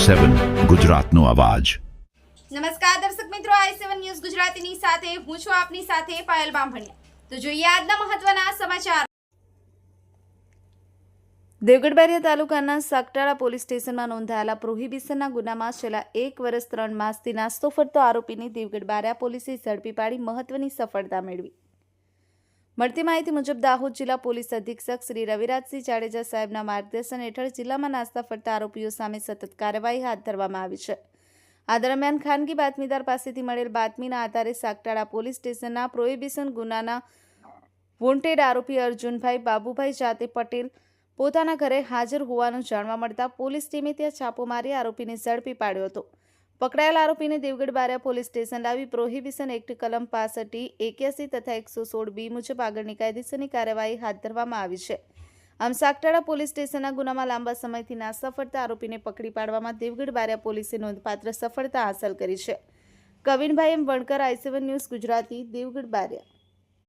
i7 ગુજરાતનો અવાજ। નમસ્કાર દર્શક મિત્રો, i7 ન્યૂઝ ગુજરાતીની સાથે હું છું આપની સાથે પાયલ બામભણિયા। તો જોઈએ આજના મહત્વના સમાચાર। દેવગઢ બારિયા તાલુકાના સાગટાળા પોલીસ સ્ટેશનમાં નોંધાયેલા પ્રોહિબિશનના ગુનામાં છેલ્લા 1 વર્ષ 3 માસથી નાસ્તો ફરતો આરોપીને દેવગઢ બારિયા પોલીસે ઝડપી પાડી મહત્વની સફળતા મેળવી। મળતી માહિતી મુજબ દાહોદ જિલ્લા પોલીસ અધિક્ષક શ્રી રવિરાજસિંહ જાડેજા સાહેબના માર્ગદર્શન હેઠળ જિલ્લામાં નાસ્તા ફરતા આરોપીઓ સામે સતત કાર્યવાહી હાથ ધરવામાં આવી છે। આ દરમિયાન ખાનગી બાતમીદાર પાસેથી મળેલ બાતમીના આધારે સાગટાળા પોલીસ સ્ટેશનના પ્રોહિબિશન ગુનાના વોન્ટેડ આરોપી અર્જુનભાઈ બાબુભાઈ જાતે પટેલ પોતાના ઘરે હાજર હોવાનું જાણવા મળતા પોલીસ ટીમે ત્યાં છાપો મારી આરોપીને ઝડપી પાડ્યો હતો। પકડાયેલ આરોપીને દેવગઢ બારિયા પોલીસ સ્ટેશન લાવી પ્રોહિબિશન એક્ટ કલમ 65, 81 તથા 116B મુજબ આગળની કાયદેસરની કાર્યવાહી હાથ ધરવામાં આવી છે। આમ સાગટાળા પોલીસ સ્ટેશનના ગુનામાં લાંબા સમયથી નાસ્તા ફરતા આરોપીને પકડી પાડવામાં દેવગઢ બારિયા પોલીસે નોંધપાત્ર સફળતા હાંસલ કરી છે। કવિનભાઈ એમ વણકર, i7 ન્યૂઝ ગુજરાતી, દેવગઢ બારિયા।